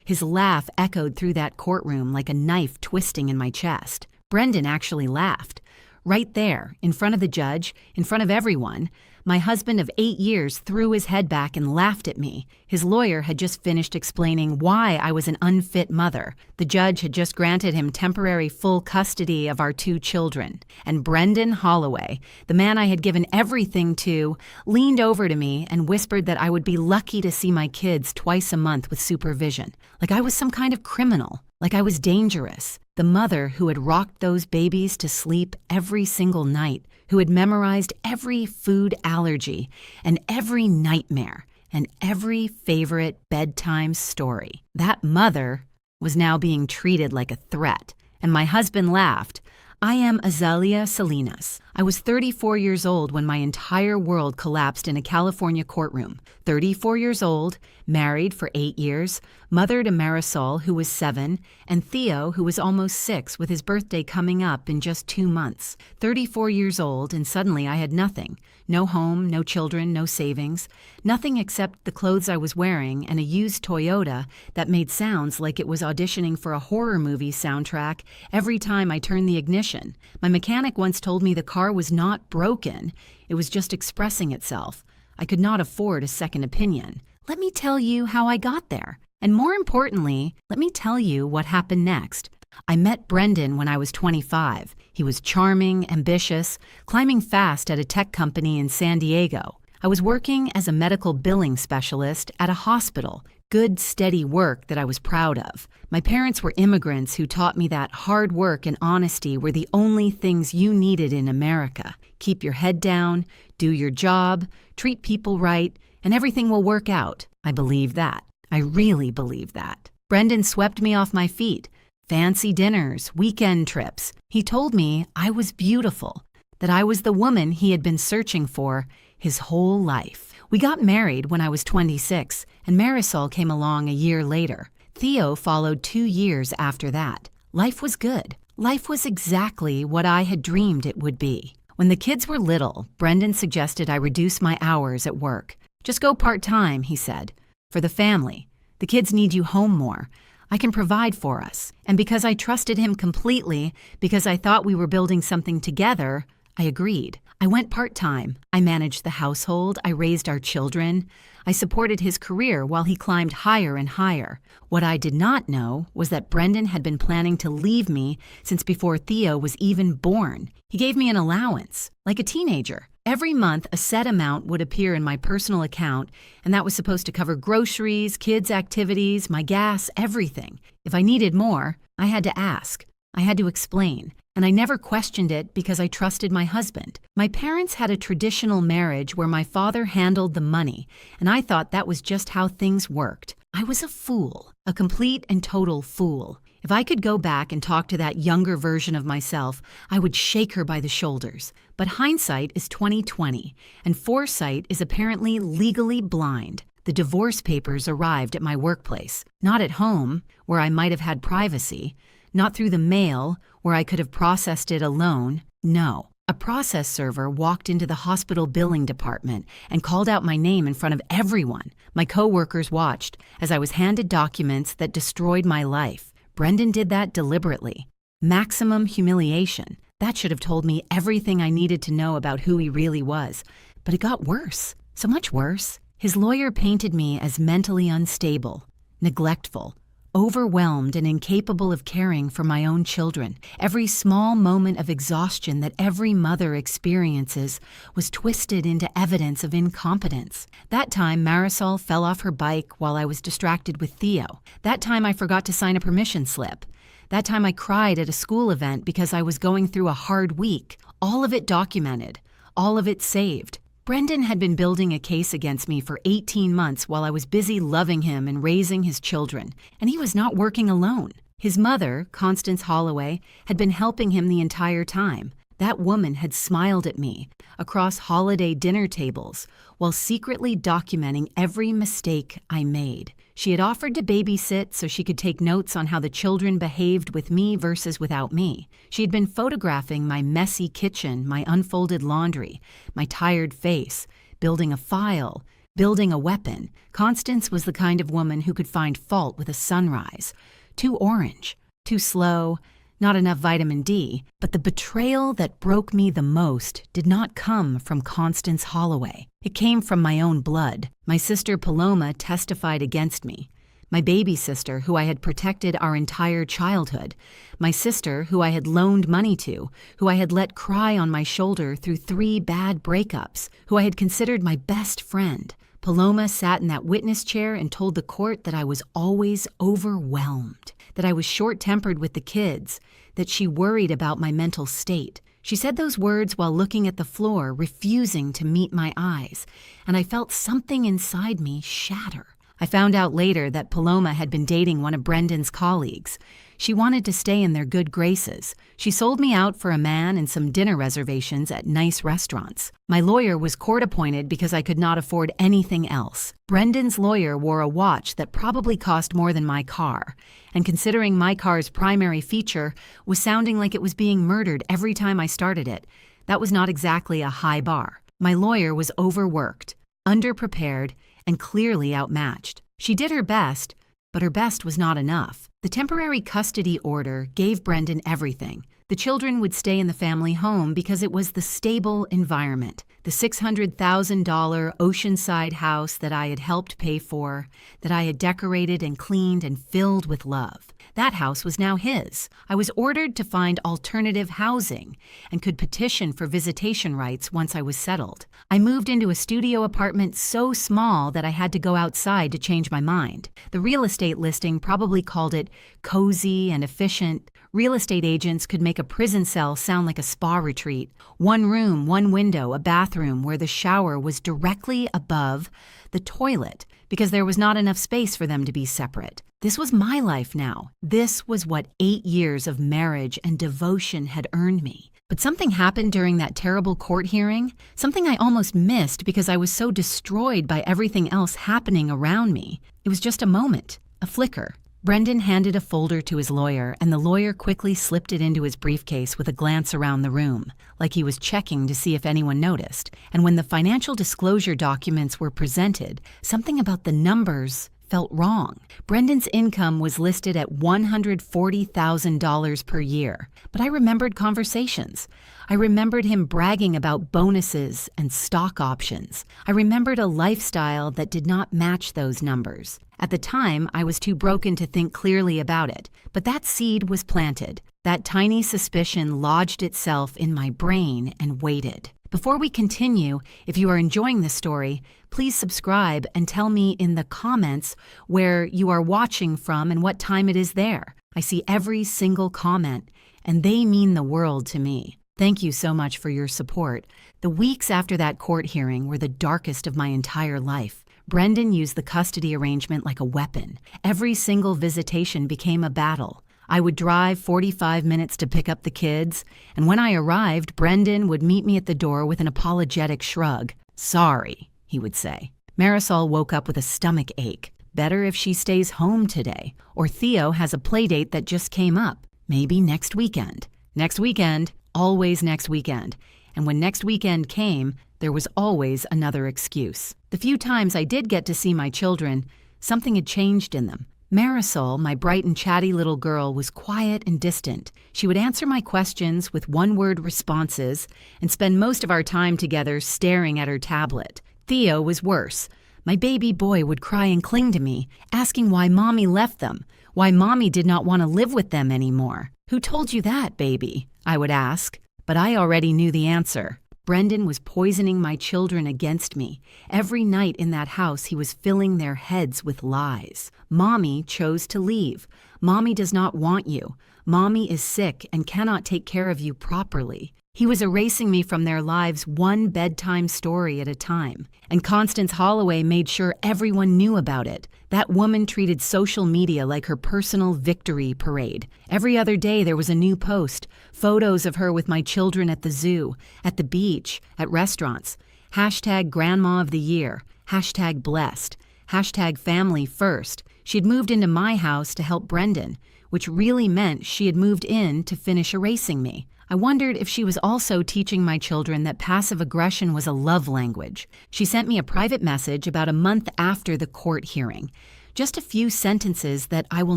His laugh echoed through that courtroom like a knife twisting in my chest. Brendan actually laughed. Right there, in front of the judge, in front of everyone, my husband of 8 years threw his head back and laughed at me. His lawyer had just finished explaining why I was an unfit mother. The judge had just granted him temporary full custody of our 2 children. And Brendan Holloway, the man I had given everything to, leaned over to me and whispered that I would be lucky to see my kids twice a month with supervision. Like I was some kind of criminal. Like I was dangerous. The mother who had rocked those babies to sleep every single night, who had memorized every food allergy and every nightmare and every favorite bedtime story. That mother was now being treated like a threat. And my husband laughed. I am Azalea Salinas. I was 34 years old when my entire world collapsed in a California courtroom. 34 years old, married for 8 years, mother to Marisol, who was 7, and Theo, who was almost 6, with his birthday coming up in just 2 months. 34 years old, and suddenly I had nothing. No home, no children, no savings. Nothing except the clothes I was wearing and a used Toyota that made sounds like it was auditioning for a horror movie soundtrack every time I turned the ignition. My mechanic once told me the car was not broken. It was just expressing itself. I could not afford a second opinion. Let me tell you how I got there. And more importantly, let me tell you what happened next. I met Brendan when I was 25. He was charming, ambitious, climbing fast at a tech company in San Diego. I was working as a medical billing specialist at a hospital. Good, steady work that I was proud of. My parents were immigrants who taught me that hard work and honesty were the only things you needed in America. Keep your head down, do your job, treat people right, and everything will work out. I believe that. I really believe that. Brendan swept me off my feet. Fancy dinners, weekend trips. He told me I was beautiful, that I was the woman he had been searching for his whole life. We got married when I was 26, and Marisol came along a year later. Theo followed 2 years after that. Life was good. Life was exactly what I had dreamed it would be. When the kids were little, Brendan suggested I reduce my hours at work. Just go part-time, he said. For the family. The kids need you home more. I can provide for us. And because I trusted him completely, because I thought we were building something together, I agreed. I went part-time. I managed the household. I raised our children. I supported his career while he climbed higher and higher. What I did not know was that Brendan had been planning to leave me since before Theo was even born. He gave me an allowance, like a teenager. Every month, a set amount would appear in my personal account, and that was supposed to cover groceries, kids' activities, my gas, everything. If I needed more, I had to ask. I had to explain. And I never questioned it because I trusted my husband. My parents had a traditional marriage where my father handled the money, and I thought that was just how things worked. I was a fool, a complete and total fool. If I could go back and talk to that younger version of myself, I would shake her by the shoulders. But hindsight is 20/20, and foresight is apparently legally blind. The divorce papers arrived at my workplace, not at home, where I might have had privacy, not through the mail, where I could have processed it alone. No. A process server walked into the hospital billing department and called out my name in front of everyone. My coworkers watched as I was handed documents that destroyed my life. Brendan did that deliberately. Maximum humiliation. That should have told me everything I needed to know about who he really was. But it got worse. So much worse. His lawyer painted me as mentally unstable, neglectful, overwhelmed and incapable of caring for my own children. Every small moment of exhaustion that every mother experiences was twisted into evidence of incompetence. That time, Marisol fell off her bike while I was distracted with Theo. That time, I forgot to sign a permission slip. That time, I cried at a school event because I was going through a hard week. All of it documented. All of it saved. Brendan had been building a case against me for 18 months while I was busy loving him and raising his children, and he was not working alone. His mother, Constance Holloway, had been helping him the entire time. That woman had smiled at me across holiday dinner tables while secretly documenting every mistake I made. She had offered to babysit so she could take notes on how the children behaved with me versus without me. She had been photographing my messy kitchen, my unfolded laundry, my tired face, building a file, building a weapon. Constance was the kind of woman who could find fault with a sunrise. Too orange, too slow, not enough vitamin D. But the betrayal that broke me the most did not come from Constance Holloway. It came from my own blood. My sister Paloma testified against me. My baby sister, who I had protected our entire childhood. My sister, who I had loaned money to, who I had let cry on my shoulder through 3 bad breakups, who I had considered my best friend. Paloma sat in that witness chair and told the court that I was always overwhelmed, that I was short-tempered with the kids, that she worried about my mental state. She said those words while looking at the floor, refusing to meet my eyes, and I felt something inside me shatter. I found out later that Paloma had been dating one of Brendan's colleagues. She wanted to stay in their good graces. She sold me out for a man and some dinner reservations at nice restaurants. My lawyer was court-appointed because I could not afford anything else. Brendan's lawyer wore a watch that probably cost more than my car, and considering my car's primary feature was sounding like it was being murdered every time I started it, that was not exactly a high bar. My lawyer was overworked, underprepared, and clearly outmatched. She did her best, but her best was not enough. The temporary custody order gave Brendan everything. The children would stay in the family home because it was the stable environment. The $600,000 oceanside house that I had helped pay for, that I had decorated and cleaned and filled with love. That house was now his. I was ordered to find alternative housing and could petition for visitation rights once I was settled. I moved into a studio apartment so small that I had to go outside to change my mind. The real estate listing probably called it cozy and efficient. Real estate agents could make a prison cell sound like a spa retreat. 1 room, 1 window, a bathroom where the shower was directly above the toilet because there was not enough space for them to be separate. This was my life now. This was what 8 years of marriage and devotion had earned me. But something happened during that terrible court hearing, something I almost missed because I was so destroyed by everything else happening around me. It was just a moment, a flicker. Brendan handed a folder to his lawyer, and the lawyer quickly slipped it into his briefcase with a glance around the room, like he was checking to see if anyone noticed. And when the financial disclosure documents were presented, something about the numbers felt wrong. Brendan's income was listed at $140,000 per year, but I remembered conversations. I remembered him bragging about bonuses and stock options. I remembered a lifestyle that did not match those numbers. At the time, I was too broken to think clearly about it, but that seed was planted. That tiny suspicion lodged itself in my brain and waited. Before we continue, if you are enjoying this story, please subscribe and tell me in the comments where you are watching from and what time it is there. I see every single comment, and they mean the world to me. Thank you so much for your support. The weeks after that court hearing were the darkest of my entire life. Brendan used the custody arrangement like a weapon. Every single visitation became a battle. I would drive 45 minutes to pick up the kids, and when I arrived, Brendan would meet me at the door with an apologetic shrug. "Sorry," he would say. Marisol woke up with a stomach ache. "Better if she stays home today. Or Theo has a play date that just came up. Maybe next weekend." Next weekend, always next weekend. And when next weekend came, there was always another excuse. The few times I did get to see my children, something had changed in them. Marisol, my bright and chatty little girl, was quiet and distant. She would answer my questions with one-word responses and spend most of our time together staring at her tablet. Theo was worse. My baby boy would cry and cling to me, asking why Mommy left them, why Mommy did not want to live with them anymore. "Who told you that, baby?" I would ask, but I already knew the answer. Brendan was poisoning my children against me. Every night in that house, he was filling their heads with lies. Mommy chose to leave. Mommy does not want you. Mommy is sick and cannot take care of you properly. He was erasing me from their lives one bedtime story at a time. And Constance Holloway made sure everyone knew about it. That woman treated social media like her personal victory parade. Every other day there was a new post, photos of her with my children at the zoo, at the beach, at restaurants. # Grandma of the Year, # blessed, # family first. She'd moved into my house to help Brendan, which really meant she had moved in to finish erasing me. I wondered if she was also teaching my children that passive aggression was a love language. She sent me a private message about a month after the court hearing. Just a few sentences that I will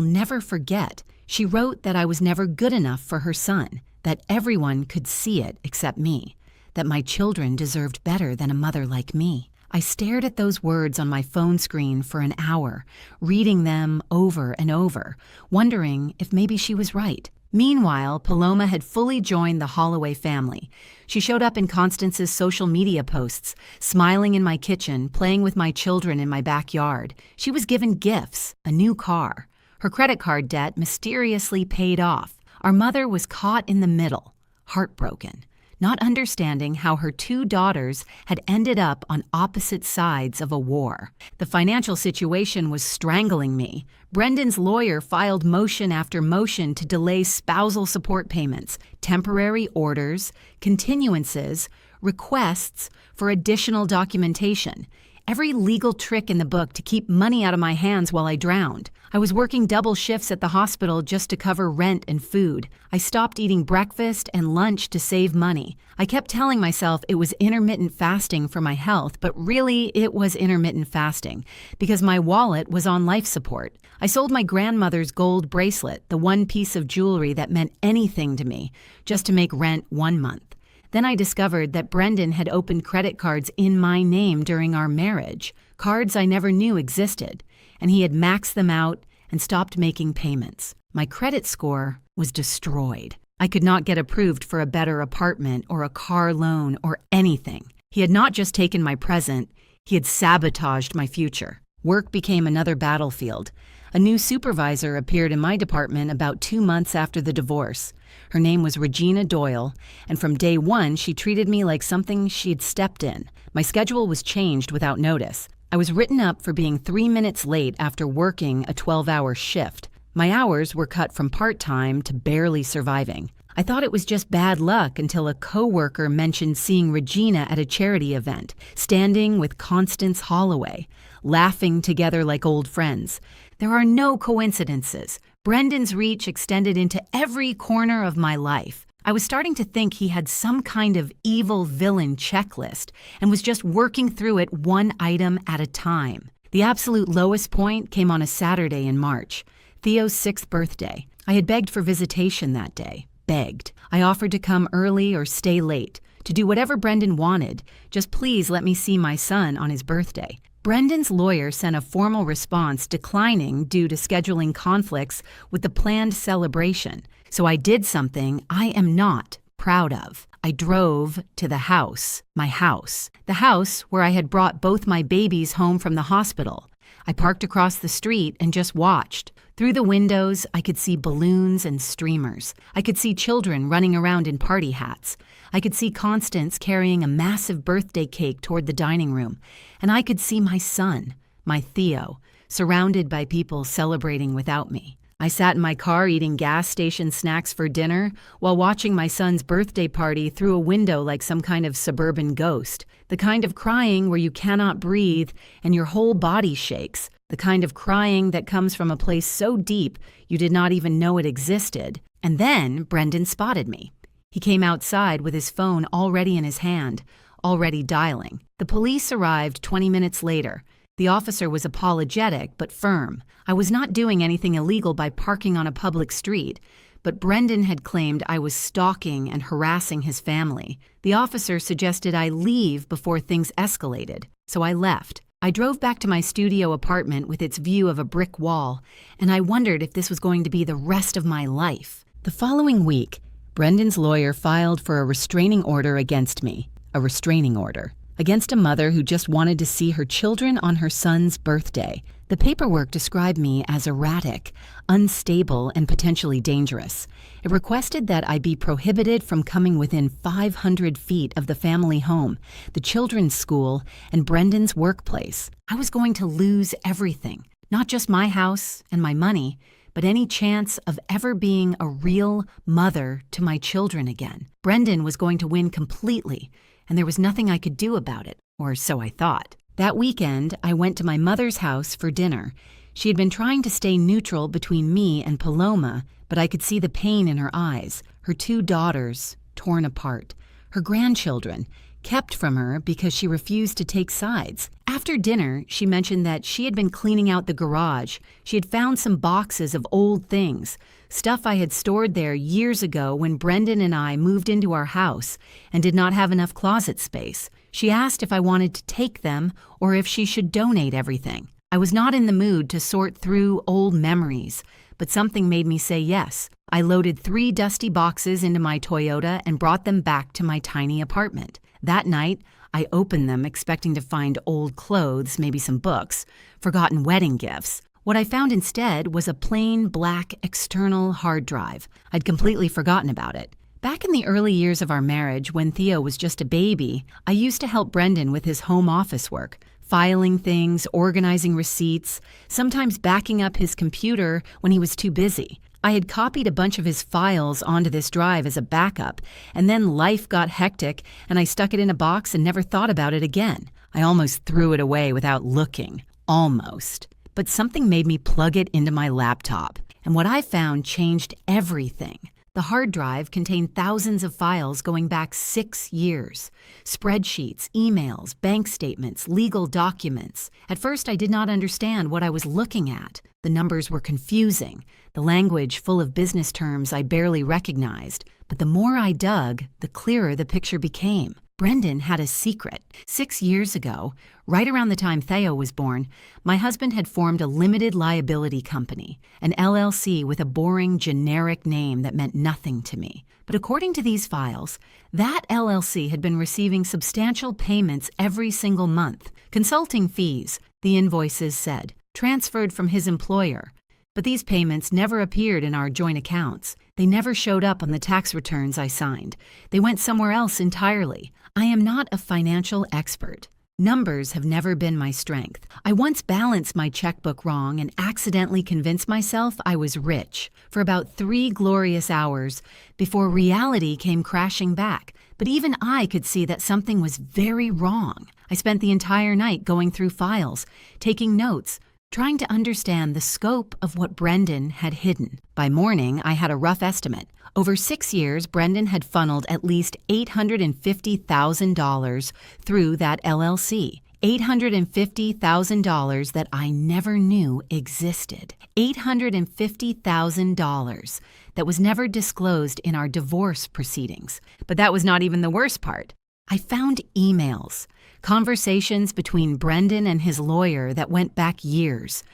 never forget. She wrote that I was never good enough for her son, that everyone could see it except me, that my children deserved better than a mother like me. I stared at those words on my phone screen for an hour, reading them over and over, wondering if maybe she was right. Meanwhile, Paloma had fully joined the Holloway family. She showed up in Constance's social media posts, smiling in my kitchen, playing with my children in my backyard. She was given gifts, a new car. Her credit card debt mysteriously paid off. Our mother was caught in the middle, heartbroken, not understanding how her two daughters had ended up on opposite sides of a war. The financial situation was strangling me. Brendan's lawyer filed motion after motion to delay spousal support payments, temporary orders, continuances, requests for additional documentation. Every legal trick in the book to keep money out of my hands while I drowned. I was working double shifts at the hospital just to cover rent and food. I stopped eating breakfast and lunch to save money. I kept telling myself it was intermittent fasting for my health, but really it was intermittent fasting because my wallet was on life support. I sold my grandmother's gold bracelet, the one piece of jewelry that meant anything to me, just to make rent 1 month. Then I discovered that Brendan had opened credit cards in my name during our marriage, cards I never knew existed, and he had maxed them out and stopped making payments. My credit score was destroyed. I could not get approved for a better apartment or a car loan or anything. He had not just taken my present, he had sabotaged my future. Work became another battlefield. A new supervisor appeared in my department about 2 months after the divorce. Her name was Regina Doyle, and from day one, she treated me like something she'd stepped in. My schedule was changed without notice. I was written up for being 3 minutes late after working a 12-hour shift. My hours were cut from part-time to barely surviving. I thought it was just bad luck until a coworker mentioned seeing Regina at a charity event, standing with Constance Holloway, laughing together like old friends. There are no coincidences. Brendan's reach extended into every corner of my life. I was starting to think he had some kind of evil villain checklist and was just working through it one item at a time. The absolute lowest point came on a Saturday in March, Theo's 6th birthday. I had begged for visitation that day. Begged. I offered to come early or stay late, to do whatever Brendan wanted. Just please let me see my son on his birthday. Brendan's lawyer sent a formal response declining due to scheduling conflicts with the planned celebration. So I did something I am not proud of. I drove to the house, my house, the house where I had brought both my babies home from the hospital. I parked across the street and just watched. Through the windows, I could see balloons and streamers. I could see children running around in party hats. I could see Constance carrying a massive birthday cake toward the dining room. And I could see my son, my Theo, surrounded by people celebrating without me. I sat in my car eating gas station snacks for dinner while watching my son's birthday party through a window like some kind of suburban ghost. The kind of crying where you cannot breathe and your whole body shakes. The kind of crying that comes from a place so deep you did not even know it existed. And then Brendan spotted me. He came outside with his phone already in his hand, already dialing. The police arrived 20 minutes later. The officer was apologetic but firm. I was not doing anything illegal by parking on a public street, but Brendan had claimed I was stalking and harassing his family. The officer suggested I leave before things escalated, so I left. I drove back to my studio apartment with its view of a brick wall, and I wondered if this was going to be the rest of my life. The following week, Brendan's lawyer filed for a restraining order against me, a restraining order, against a mother who just wanted to see her children on her son's birthday. The paperwork described me as erratic, unstable, and potentially dangerous. It requested that I be prohibited from coming within 500 feet of the family home, the children's school, and Brendan's workplace. I was going to lose everything, not just my house and my money, but any chance of ever being a real mother to my children again. Brendan was going to win completely, and there was nothing I could do about it, or so I thought. That weekend, I went to my mother's house for dinner. She had been trying to stay neutral between me and Paloma, but I could see the pain in her eyes, her 2 daughters torn apart, her grandchildren kept from her because she refused to take sides. After dinner, she mentioned that she had been cleaning out the garage. She had found some boxes of old things, stuff I had stored there years ago when Brendan and I moved into our house and did not have enough closet space. She asked if I wanted to take them or if she should donate everything. I was not in the mood to sort through old memories, but something made me say yes. I loaded 3 dusty boxes into my Toyota and brought them back to my tiny apartment. That night, I opened them expecting to find old clothes, maybe some books, forgotten wedding gifts. What I found instead was a plain black external hard drive. I'd completely forgotten about it. Back in the early years of our marriage, when Theo was just a baby, I used to help Brendan with his home office work, filing things, organizing receipts, sometimes backing up his computer when he was too busy. I had copied a bunch of his files onto this drive as a backup, and then life got hectic and I stuck it in a box and never thought about it again. I almost threw it away without looking. Almost. But something made me plug it into my laptop, and what I found changed everything. The hard drive contained thousands of files going back 6 years. Spreadsheets, emails, bank statements, legal documents. At first, I did not understand what I was looking at. The numbers were confusing, the language full of business terms I barely recognized. But the more I dug, the clearer the picture became. Brendan had a secret. 6 years ago, right around the time Theo was born, my husband had formed a limited liability company, an LLC with a boring, generic name that meant nothing to me. But according to these files, that LLC had been receiving substantial payments every single month. Consulting fees, the invoices said, transferred from his employer. But these payments never appeared in our joint accounts. They never showed up on the tax returns I signed. They went somewhere else entirely. I am not a financial expert. Numbers have never been my strength. I once balanced my checkbook wrong and accidentally convinced myself I was rich for about 3 glorious hours before reality came crashing back. But even I could see that something was very wrong. I spent the entire night going through files, taking notes, trying to understand the scope of what Brendan had hidden. By morning, I had a rough estimate. Over 6 years, Brendan had funneled at least $850,000 through that LLC. $850,000 that I never knew existed. $850,000 that was never disclosed in our divorce proceedings. But that was not even the worst part. I found emails, conversations between Brendan and his lawyer that went back years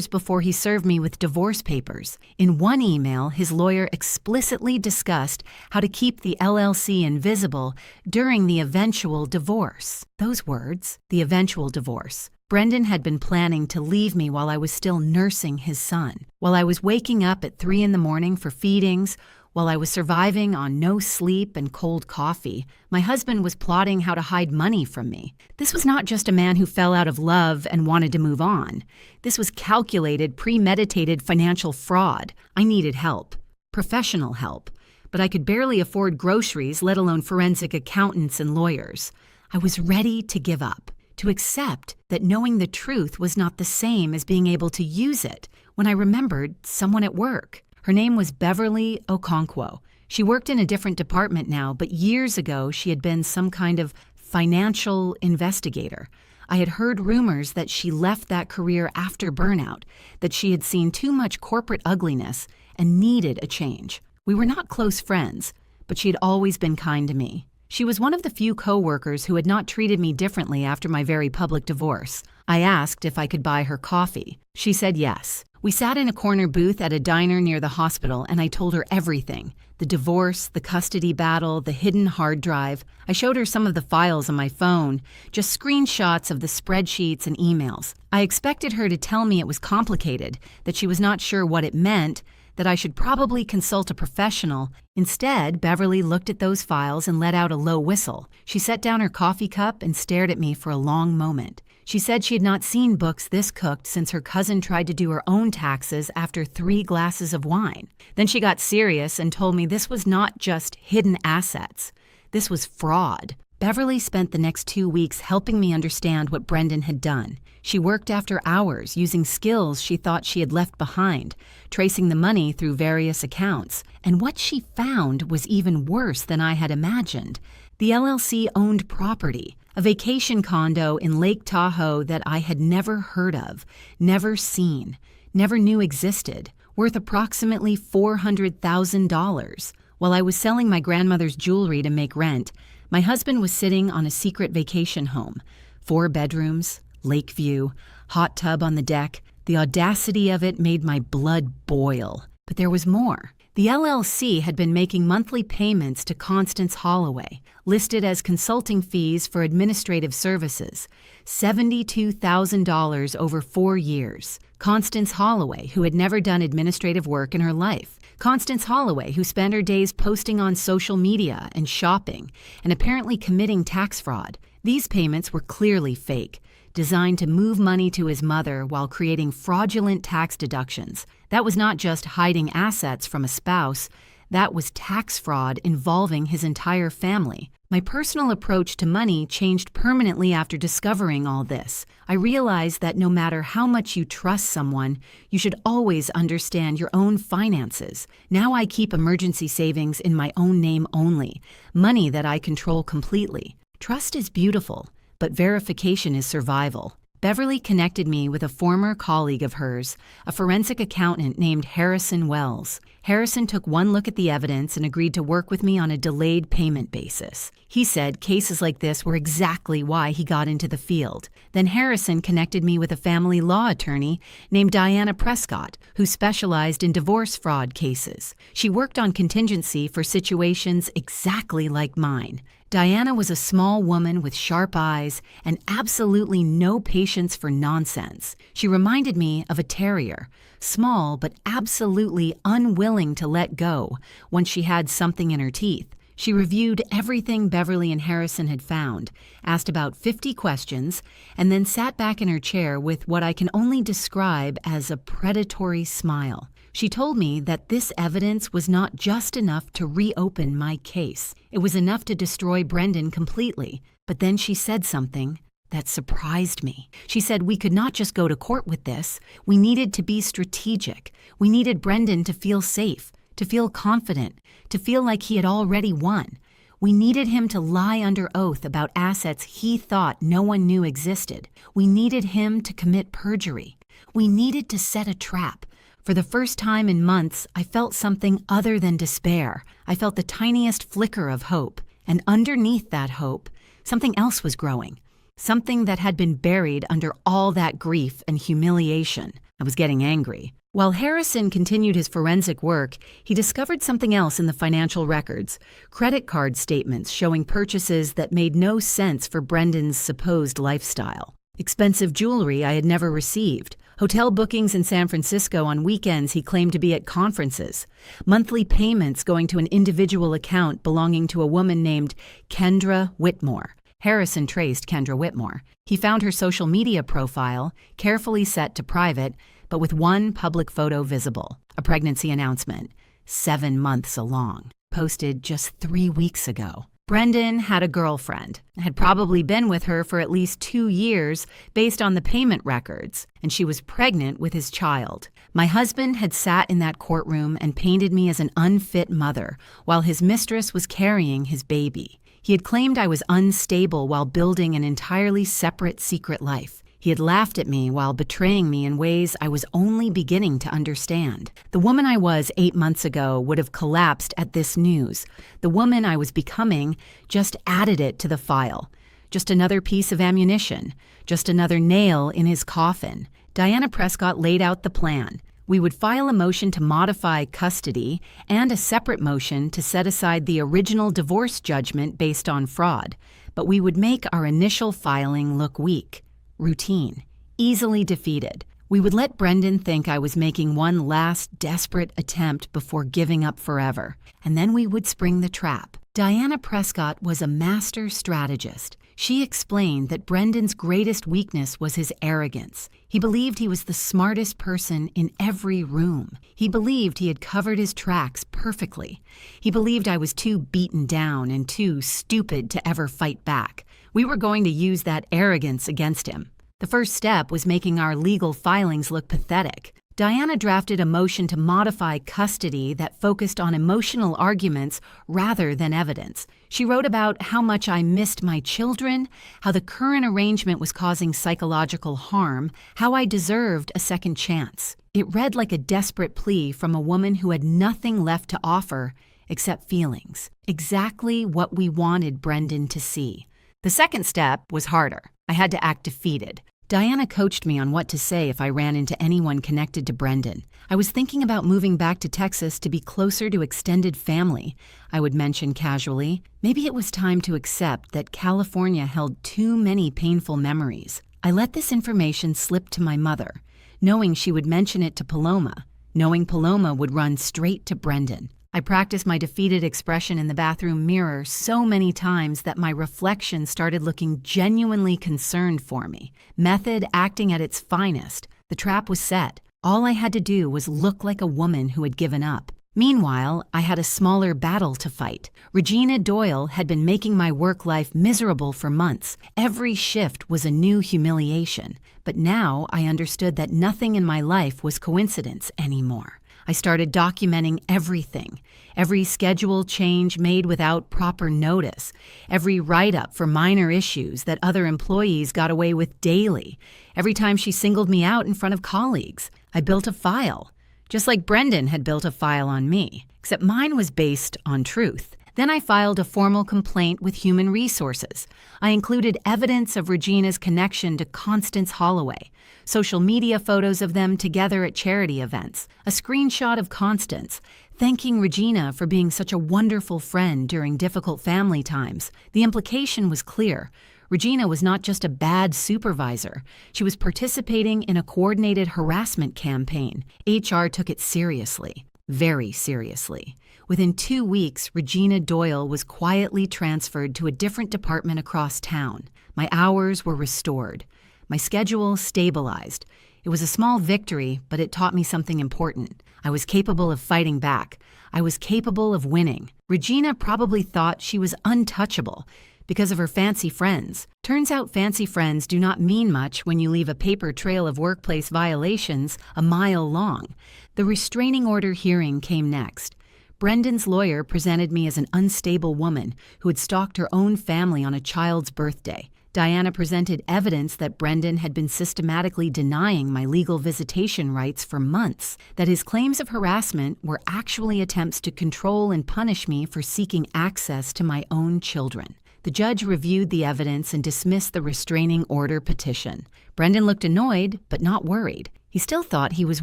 before he served me with divorce papers. In one email, his lawyer explicitly discussed how to keep the LLC invisible during the eventual divorce. Those words, the eventual divorce. Brendan had been planning to leave me while I was still nursing his son, while I was waking up at 3 a.m. for feedings, while I was surviving on no sleep and cold coffee. My husband was plotting how to hide money from me. This was not just a man who fell out of love and wanted to move on. This was calculated, premeditated financial fraud. I needed help, professional help, but I could barely afford groceries, let alone forensic accountants and lawyers. I was ready to give up, to accept that knowing the truth was not the same as being able to use it when I remembered someone at work. Her name was Beverly Okonkwo. She worked in a different department now, but years ago she had been some kind of financial investigator. I had heard rumors that she left that career after burnout, that she had seen too much corporate ugliness and needed a change. We were not close friends, but she had always been kind to me. She was one of the few co-workers who had not treated me differently after my very public divorce. I asked if I could buy her coffee. She said yes. We sat in a corner booth at a diner near the hospital, and I told her everything. The divorce, the custody battle, the hidden hard drive. I showed her some of the files on my phone, just screenshots of the spreadsheets and emails. I expected her to tell me it was complicated, that she was not sure what it meant, that I should probably consult a professional. Instead, Beverly looked at those files and let out a low whistle. She set down her coffee cup and stared at me for a long moment. She said she had not seen books this cooked since her cousin tried to do her own taxes after 3 glasses of wine. Then she got serious and told me this was not just hidden assets. This was fraud. Beverly spent the next 2 weeks helping me understand what Brendan had done. She worked after hours using skills she thought she had left behind, tracing the money through various accounts. And what she found was even worse than I had imagined. The LLC owned property, a vacation condo in Lake Tahoe that I had never heard of, never seen, never knew existed, worth approximately $400,000. While I was selling my grandmother's jewelry to make rent, my husband was sitting on a secret vacation home. 4 bedrooms, lake view, hot tub on the deck. The audacity of it made my blood boil. But there was more. The LLC had been making monthly payments to Constance Holloway, listed as consulting fees for administrative services, $72,000 over 4 years. Constance Holloway, who had never done administrative work in her life. Constance Holloway, who spent her days posting on social media and shopping, and apparently committing tax fraud. These payments were clearly fake, designed to move money to his mother while creating fraudulent tax deductions. That was not just hiding assets from a spouse, that was tax fraud involving his entire family. My personal approach to money changed permanently after discovering all this. I realized that no matter how much you trust someone, you should always understand your own finances. Now I keep emergency savings in my own name only, money that I control completely. Trust is beautiful, but verification is survival. Beverly connected me with a former colleague of hers, a forensic accountant named Harrison Wells. Harrison took one look at the evidence and agreed to work with me on a delayed payment basis. He said cases like this were exactly why he got into the field. Then Harrison connected me with a family law attorney named Diana Prescott, who specialized in divorce fraud cases. She worked on contingency for situations exactly like mine. Diana was a small woman with sharp eyes and absolutely no patience for nonsense. She reminded me of a terrier, small but absolutely unwilling to let go once she had something in her teeth. She reviewed everything Beverly and Harrison had found, asked about 50 questions, and then sat back in her chair with what I can only describe as a predatory smile. She told me that this evidence was not just enough to reopen my case. It was enough to destroy Brendan completely. But then she said something that surprised me. She said we could not just go to court with this. We needed to be strategic. We needed Brendan to feel safe, to feel confident, to feel like he had already won. We needed him to lie under oath about assets he thought no one knew existed. We needed him to commit perjury. We needed to set a trap. For the first time in months, I felt something other than despair. I felt the tiniest flicker of hope. And underneath that hope, something else was growing. Something that had been buried under all that grief and humiliation. I was getting angry. While Harrison continued his forensic work, he discovered something else in the financial records. Credit card statements showing purchases that made no sense for Brendan's supposed lifestyle. Expensive jewelry I had never received. Hotel bookings in San Francisco on weekends he claimed to be at conferences. Monthly payments going to an individual account belonging to a woman named Kendra Whitmore. Harrison traced Kendra Whitmore. He found her social media profile, carefully set to private, but with one public photo visible, a pregnancy announcement, 7 months along, posted just 3 weeks ago. Brendan had a girlfriend, had probably been with her for at least 2 years based on the payment records, and she was pregnant with his child. My husband had sat in that courtroom and painted me as an unfit mother while his mistress was carrying his baby. He had claimed I was unstable while building an entirely separate secret life. He had laughed at me while betraying me in ways I was only beginning to understand. The woman I was 8 months ago would have collapsed at this news. The woman I was becoming just added it to the file. Just another piece of ammunition. Just another nail in his coffin. Diana Prescott laid out the plan. We would file a motion to modify custody and a separate motion to set aside the original divorce judgment based on fraud. But we would make our initial filing look weak. Routine, easily defeated. We would let Brendan think I was making one last desperate attempt before giving up forever, and then we would spring the trap. Diana Prescott was a master strategist. She explained that Brendan's greatest weakness was his arrogance. He believed he was the smartest person in every room. He believed he had covered his tracks perfectly. He believed I was too beaten down and too stupid to ever fight back. We were going to use that arrogance against him. The first step was making our legal filings look pathetic. Diana drafted a motion to modify custody that focused on emotional arguments rather than evidence. She wrote about how much I missed my children, how the current arrangement was causing psychological harm, how I deserved a second chance. It read like a desperate plea from a woman who had nothing left to offer except feelings. Exactly what we wanted Brendan to see. The second step was harder. I had to act defeated. Diana coached me on what to say if I ran into anyone connected to Brendan. I was thinking about moving back to Texas to be closer to extended family, I would mention casually. Maybe it was time to accept that California held too many painful memories. I let this information slip to my mother, knowing she would mention it to Paloma, knowing Paloma would run straight to Brendan. I practiced my defeated expression in the bathroom mirror so many times that my reflection started looking genuinely concerned for me. Method acting at its finest. The trap was set. All I had to do was look like a woman who had given up. Meanwhile, I had a smaller battle to fight. Regina Doyle had been making my work life miserable for months. Every shift was a new humiliation. But now I understood that nothing in my life was coincidence anymore. I started documenting everything, every schedule change made without proper notice, every write-up for minor issues that other employees got away with daily, every time she singled me out in front of colleagues. I built a file, just like Brendan had built a file on me, except mine was based on truth. Then I filed a formal complaint with Human Resources. I included evidence of Regina's connection to Constance Holloway, social media photos of them together at charity events, a screenshot of Constance, thanking Regina for being such a wonderful friend during difficult family times. The implication was clear. Regina was not just a bad supervisor. She was participating in a coordinated harassment campaign. HR took it seriously, very seriously. Within 2 weeks, Regina Doyle was quietly transferred to a different department across town. My hours were restored. My schedule stabilized. It was a small victory, but it taught me something important. I was capable of fighting back. I was capable of winning. Regina probably thought she was untouchable because of her fancy friends. Turns out fancy friends do not mean much when you leave a paper trail of workplace violations a mile long. The restraining order hearing came next. Brendan's lawyer presented me as an unstable woman who had stalked her own family on a child's birthday. Diana presented evidence that Brendan had been systematically denying my legal visitation rights for months, that his claims of harassment were actually attempts to control and punish me for seeking access to my own children. The judge reviewed the evidence and dismissed the restraining order petition. Brendan looked annoyed, but not worried. He still thought he was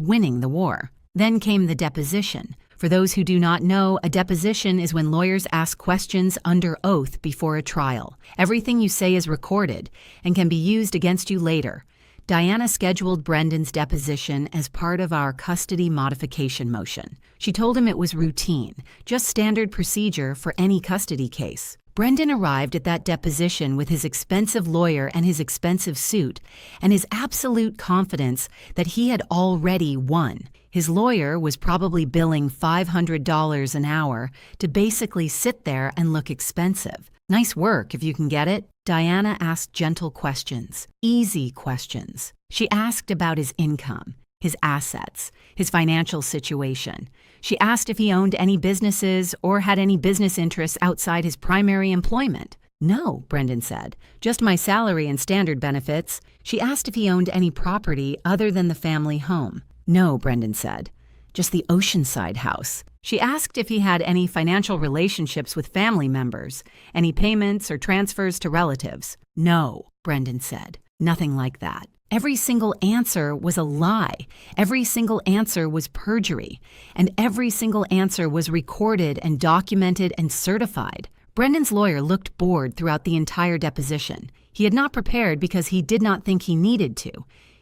winning the war. Then came the deposition. For those who do not know, a deposition is when lawyers ask questions under oath before a trial. Everything you say is recorded and can be used against you later. Diana scheduled Brendan's deposition as part of our custody modification motion. She told him it was routine, just standard procedure for any custody case. Brendan arrived at that deposition with his expensive lawyer and his expensive suit, and his absolute confidence that he had already won. His lawyer was probably billing $500 an hour to basically sit there and look expensive. Nice work if you can get it. Diana asked gentle questions, easy questions. She asked about his income, his assets, his financial situation. She asked if he owned any businesses or had any business interests outside his primary employment. No, Brendan said, just my salary and standard benefits. She asked if he owned any property other than the family home. No, Brendan said, just the Oceanside house. She asked if he had any financial relationships with family members, any payments or transfers to relatives. No, Brendan said, nothing like that. Every single answer was a lie. Every single answer was perjury. And every single answer was recorded and documented and certified. Brendan's lawyer looked bored throughout the entire deposition. He had not prepared because he did not think he needed to.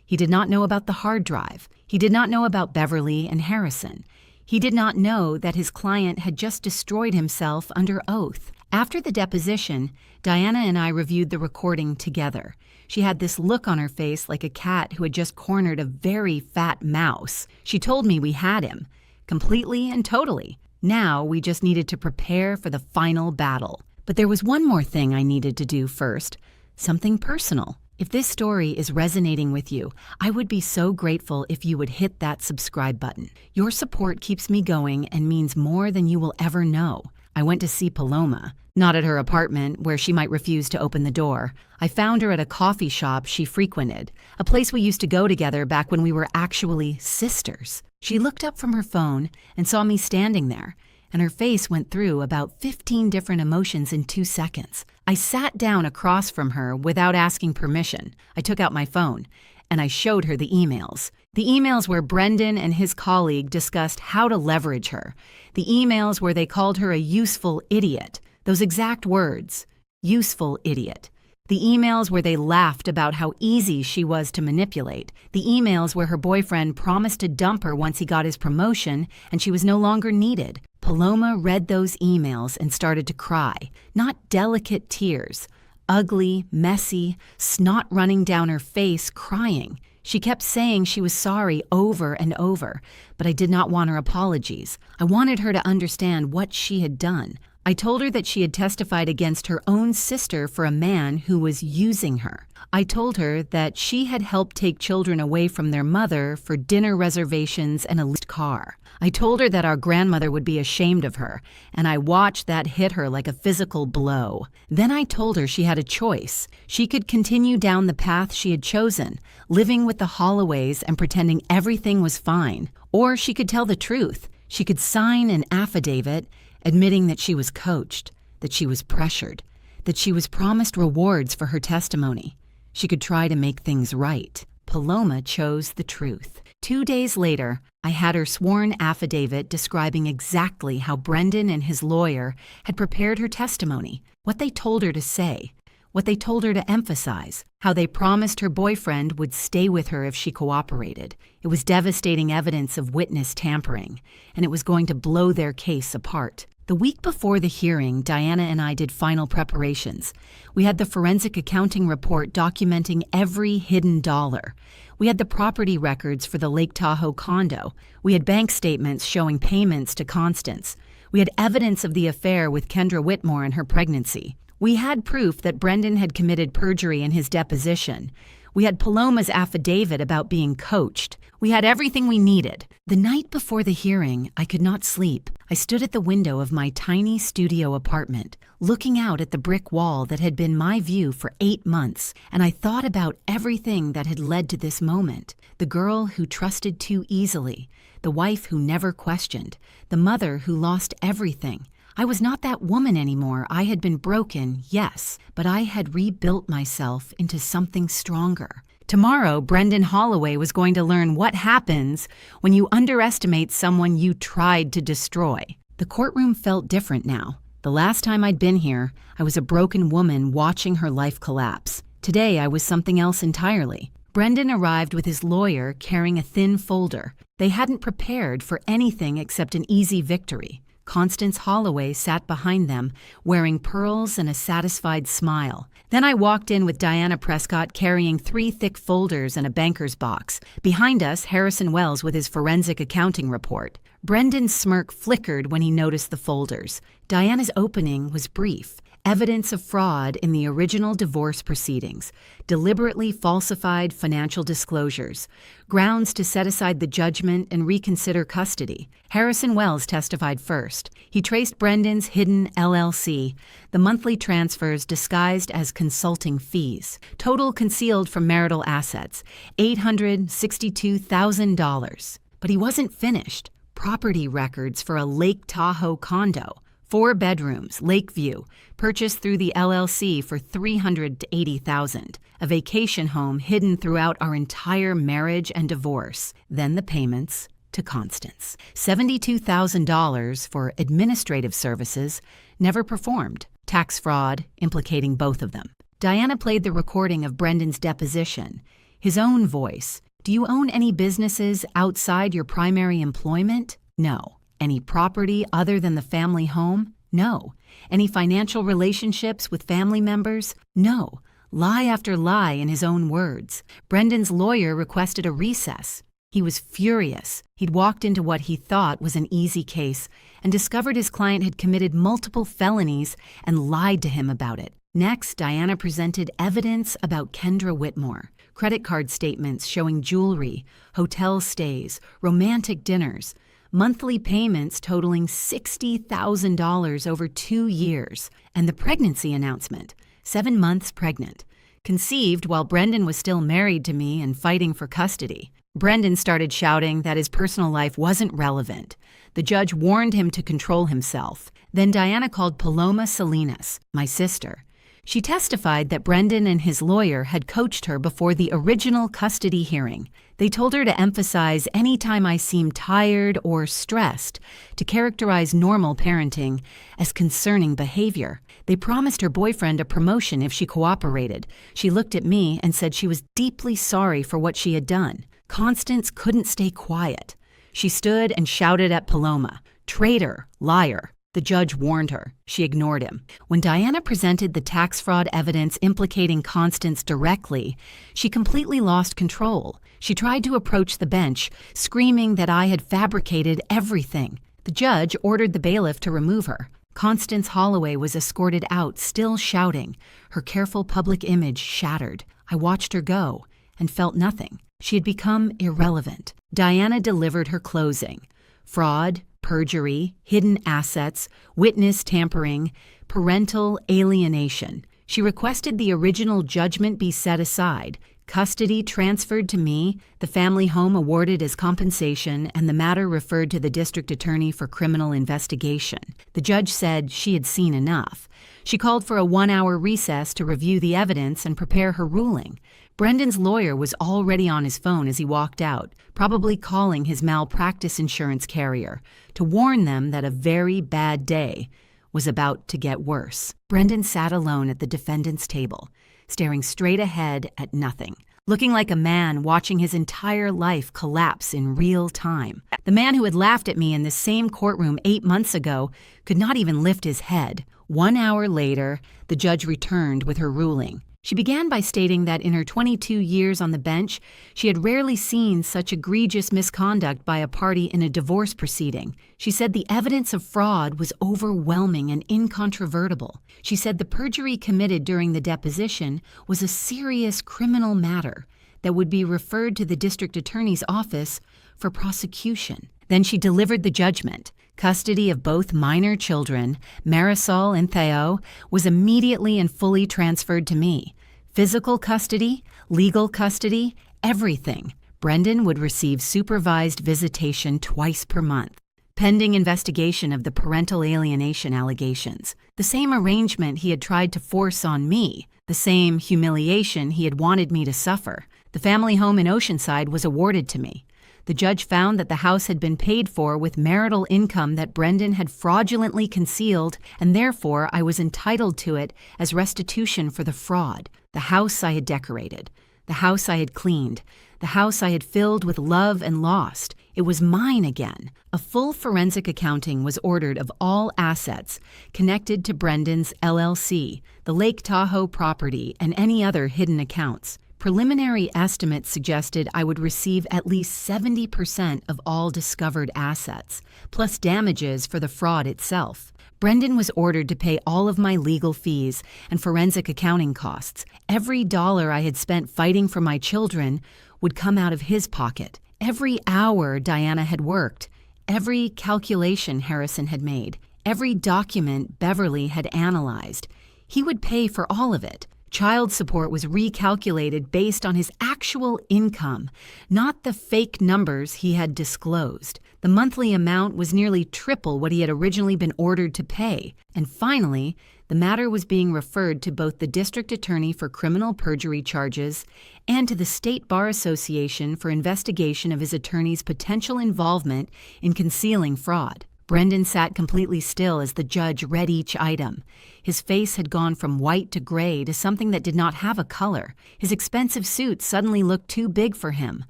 He did not know about the hard drive. He did not know about Beverly and Harrison. He did not know that his client had just destroyed himself under oath. After the deposition, Diana and I reviewed the recording together. She had this look on her face like a cat who had just cornered a very fat mouse. She told me we had him, completely and totally. Now we just needed to prepare for the final battle. But there was one more thing I needed to do first, something personal. If this story is resonating with you, I would be so grateful if you would hit that subscribe button. Your support keeps me going and means more than you will ever know. I went to see Paloma, not at her apartment where she might refuse to open the door. I found her at a coffee shop she frequented, a place we used to go together back when we were actually sisters. She looked up from her phone and saw me standing there, and her face went through about 15 different emotions in 2 seconds. I sat down across from her without asking permission. I took out my phone, and I showed her the emails. The emails where Brendan and his colleague discussed how to leverage her. The emails where they called her a useful idiot. Those exact words, useful idiot. The emails where they laughed about how easy she was to manipulate. The emails where her boyfriend promised to dump her once he got his promotion and she was no longer needed. Paloma read those emails and started to cry. Not delicate tears. Ugly, messy, snot running down her face, crying. She kept saying she was sorry over and over, but I did not want her apologies. I wanted her to understand what she had done. I told her that she had testified against her own sister for a man who was using her. I told her that she had helped take children away from their mother for dinner reservations and a leased car. I told her that our grandmother would be ashamed of her, and I watched that hit her like a physical blow. Then I told her she had a choice. She could continue down the path she had chosen, living with the Holloways and pretending everything was fine, or she could tell the truth. She could sign an affidavit admitting that she was coached, that she was pressured, that she was promised rewards for her testimony. She could try to make things right. Paloma chose the truth. 2 days later, I had her sworn affidavit describing exactly how Brendan and his lawyer had prepared her testimony, what they told her to say, what they told her to emphasize, how they promised her boyfriend would stay with her if she cooperated. It was devastating evidence of witness tampering, and it was going to blow their case apart. The week before the hearing, Diana and I did final preparations. We had the forensic accounting report documenting every hidden dollar. We had the property records for the Lake Tahoe condo. We had bank statements showing payments to Constance. We had evidence of the affair with Kendra Whitmore and her pregnancy. We had proof that Brendan had committed perjury in his deposition. We had Paloma's affidavit about being coached. We had everything we needed. The night before the hearing, I could not sleep. I stood at the window of my tiny studio apartment, looking out at the brick wall that had been my view for 8 months, and I thought about everything that had led to this moment. The girl who trusted too easily, the wife who never questioned, the mother who lost everything. I was not that woman anymore. I had been broken, yes, but I had rebuilt myself into something stronger. Tomorrow, Brendan Holloway was going to learn what happens when you underestimate someone you tried to destroy. The courtroom felt different now. The last time I'd been here, I was a broken woman watching her life collapse. Today, I was something else entirely. Brendan arrived with his lawyer carrying a thin folder. They hadn't prepared for anything except an easy victory. Constance Holloway sat behind them, wearing pearls and a satisfied smile. Then I walked in with Diana Prescott carrying 3 thick folders and a banker's box. Behind us, Harrison Wells with his forensic accounting report. Brendan's smirk flickered when he noticed the folders. Diana's opening was brief. Evidence of fraud in the original divorce proceedings, deliberately falsified financial disclosures, grounds to set aside the judgment and reconsider custody. Harrison Wells testified first. He traced Brendan's hidden LLC, the monthly transfers disguised as consulting fees, total concealed from marital assets, $862,000. But he wasn't finished. Property records for a Lake Tahoe condo. 4 bedrooms, Lakeview, purchased through the LLC for $380,000. A vacation home hidden throughout our entire marriage and divorce. Then the payments to Constance. $72,000 for administrative services, never performed. Tax fraud implicating both of them. Diana played the recording of Brendan's deposition. His own voice. Do you own any businesses outside your primary employment? No. Any property other than the family home? No. Any financial relationships with family members? No. Lie after lie in his own words. Brendan's lawyer requested a recess. He was furious. He'd walked into what he thought was an easy case and discovered his client had committed multiple felonies and lied to him about it. Next, Diana presented evidence about Kendra Whitmore, credit card statements showing jewelry, hotel stays, romantic dinners, monthly payments totaling $60,000 over 2 years, and the pregnancy announcement, 7 months pregnant, conceived while Brendan was still married to me and fighting for custody. Brendan started shouting that his personal life wasn't relevant. The judge warned him to control himself. Then Diana called Paloma Salinas, my sister. She testified that Brendan and his lawyer had coached her before the original custody hearing. They told her to emphasize any time I seemed tired or stressed to characterize normal parenting as concerning behavior. They promised her boyfriend a promotion if she cooperated. She looked at me and said she was deeply sorry for what she had done. Constance couldn't stay quiet. She stood and shouted at Paloma, "Traitor, liar." The judge warned her. She ignored him. When Diana presented the tax fraud evidence implicating Constance directly, she completely lost control. She tried to approach the bench, screaming that I had fabricated everything. The judge ordered the bailiff to remove her. Constance Holloway was escorted out, still shouting, her careful public image shattered. I watched her go and felt nothing. She had become irrelevant. Diana delivered her closing. Fraud, perjury, hidden assets, witness tampering, parental alienation. She requested the original judgment be set aside, custody transferred to me, the family home awarded as compensation, and the matter referred to the district attorney for criminal investigation. The judge said she had seen enough. She called for a 1-hour recess to review the evidence and prepare her ruling. Brendan's lawyer was already on his phone as he walked out, probably calling his malpractice insurance carrier to warn them that a very bad day was about to get worse. Brendan sat alone at the defendant's table, staring straight ahead at nothing, looking like a man watching his entire life collapse in real time. The man who had laughed at me in the same courtroom 8 months ago could not even lift his head. 1 hour later, the judge returned with her ruling. She began by stating that in her 22 years on the bench, she had rarely seen such egregious misconduct by a party in a divorce proceeding. She said the evidence of fraud was overwhelming and incontrovertible. She said the perjury committed during the deposition was a serious criminal matter that would be referred to the district attorney's office for prosecution. Then she delivered the judgment. Custody of both minor children, Marisol and Theo, was immediately and fully transferred to me. Physical custody, legal custody, everything. Brendan would receive supervised visitation twice per month, pending investigation of the parental alienation allegations. The same arrangement he had tried to force on me, the same humiliation he had wanted me to suffer. The family home in Oceanside was awarded to me. The judge found that the house had been paid for with marital income that Brendan had fraudulently concealed, and therefore I was entitled to it as restitution for the fraud. The house I had decorated, the house I had cleaned, the house I had filled with love and lost. It was mine again. A full forensic accounting was ordered of all assets connected to Brendan's LLC, the Lake Tahoe property, and any other hidden accounts. Preliminary estimates suggested I would receive at least 70% of all discovered assets, plus damages for the fraud itself. Brendan was ordered to pay all of my legal fees and forensic accounting costs. Every dollar I had spent fighting for my children would come out of his pocket. Every hour Diana had worked, every calculation Harrison had made, every document Beverly had analyzed, he would pay for all of it. Child support was recalculated based on his actual income, not the fake numbers he had disclosed. The monthly amount was nearly triple what he had originally been ordered to pay. And finally, the matter was being referred to both the district attorney for criminal perjury charges and to the State Bar Association for investigation of his attorney's potential involvement in concealing fraud. Brendan sat completely still as the judge read each item. His face had gone from white to gray to something that did not have a color. His expensive suit suddenly looked too big for him,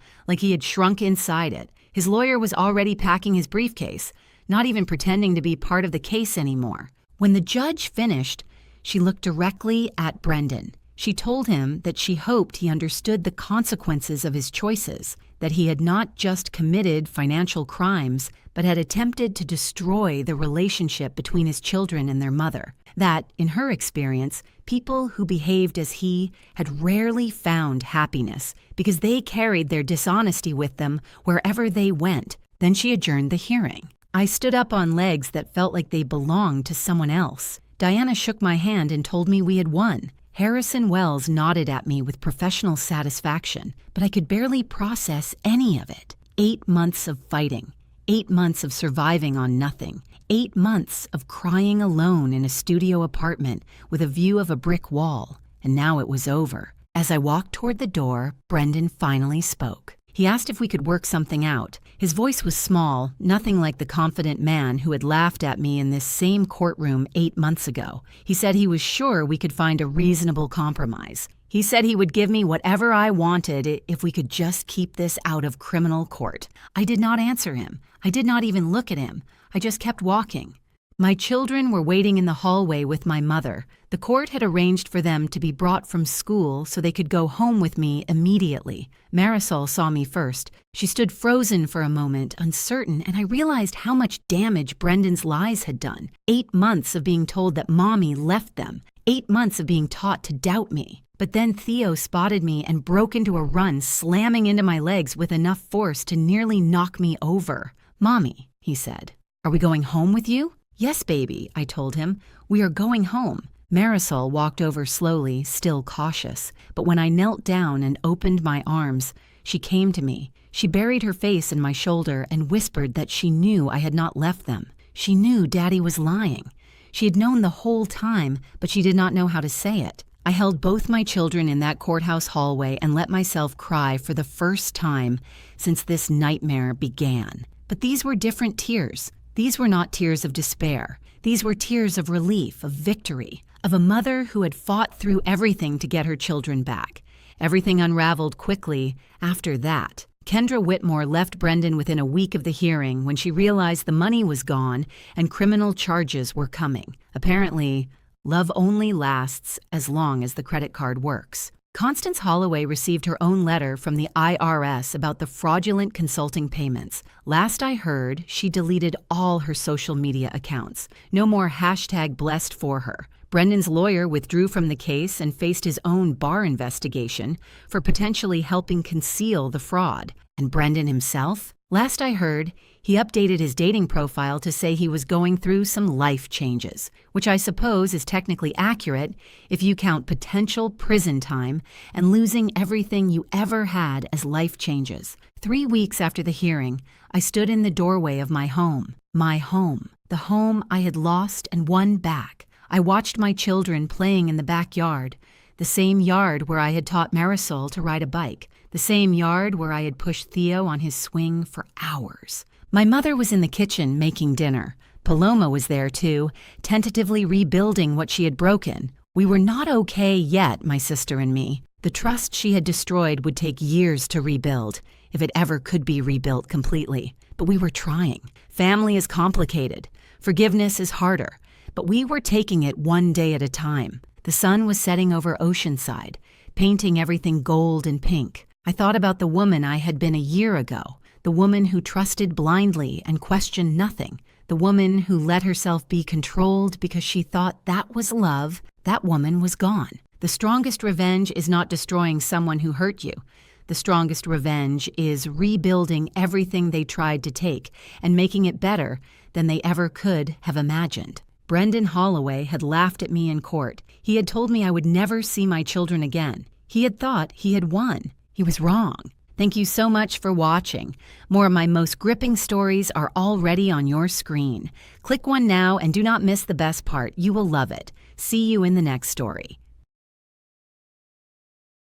like he had shrunk inside it. His lawyer was already packing his briefcase, not even pretending to be part of the case anymore. When the judge finished, she looked directly at Brendan. She told him that she hoped he understood the consequences of his choices, that he had not just committed financial crimes, but had attempted to destroy the relationship between his children and their mother. That, in her experience, people who behaved as he had rarely found happiness because they carried their dishonesty with them wherever they went. Then she adjourned the hearing. I stood up on legs that felt like they belonged to someone else. Diana shook my hand and told me we had won. Harrison Wells nodded at me with professional satisfaction, but I could barely process any of it. 8 months of fighting, 8 months of surviving on nothing, 8 months of crying alone in a studio apartment with a view of a brick wall, and now it was over. As I walked toward the door, Brendan finally spoke. He asked if we could work something out. His voice was small, nothing like the confident man who had laughed at me in this same courtroom 8 months ago. He said he was sure we could find a reasonable compromise. He said he would give me whatever I wanted if we could just keep this out of criminal court. I did not answer him. I did not even look at him. I just kept walking. My children were waiting in the hallway with my mother. The court had arranged for them to be brought from school so they could go home with me immediately. Marisol saw me first. She stood frozen for a moment, uncertain, and I realized how much damage Brendan's lies had done. 8 months of being told that Mommy left them. 8 months of being taught to doubt me. But then Theo spotted me and broke into a run, slamming into my legs with enough force to nearly knock me over. "Mommy," he said, "are we going home with you?" "Yes, baby," I told him. "We are going home." Marisol walked over slowly, still cautious, but when I knelt down and opened my arms, she came to me. She buried her face in my shoulder and whispered that she knew I had not left them. She knew Daddy was lying. She had known the whole time, but she did not know how to say it. I held both my children in that courthouse hallway and let myself cry for the first time since this nightmare began. But these were different tears. These were not tears of despair. These were tears of relief, of victory, of a mother who had fought through everything to get her children back. Everything unraveled quickly after that. Kendra Whitmore left Brendan within a week of the hearing when she realized the money was gone and criminal charges were coming. Apparently, love only lasts as long as the credit card works. Constance Holloway received her own letter from the IRS about the fraudulent consulting payments. Last I heard, she deleted all her social media accounts. No more #blessed for her. Brendan's lawyer withdrew from the case and faced his own bar investigation for potentially helping conceal the fraud. And Brendan himself? Last I heard, he updated his dating profile to say he was going through some life changes, which I suppose is technically accurate if you count potential prison time and losing everything you ever had as life changes. 3 weeks after the hearing, I stood in the doorway of my home, the home I had lost and won back. I watched my children playing in the backyard, the same yard where I had taught Marisol to ride a bike, the same yard where I had pushed Theo on his swing for hours. My mother was in the kitchen making dinner. Paloma was there too, tentatively rebuilding what she had broken. We were not okay yet, my sister and me. The trust she had destroyed would take years to rebuild, if it ever could be rebuilt completely. But we were trying. Family is complicated. Forgiveness is harder. But we were taking it one day at a time. The sun was setting over Oceanside, painting everything gold and pink. I thought about the woman I had been a year ago, the woman who trusted blindly and questioned nothing, the woman who let herself be controlled because she thought that was love. That woman was gone. The strongest revenge is not destroying someone who hurt you. The strongest revenge is rebuilding everything they tried to take and making it better than they ever could have imagined. Brendan Holloway had laughed at me in court. He had told me I would never see my children again. He had thought he had won. He was wrong. Thank you so much for watching. More of my most gripping stories are already on your screen. Click one now and do not miss the best part. You will love it. See you in the next story.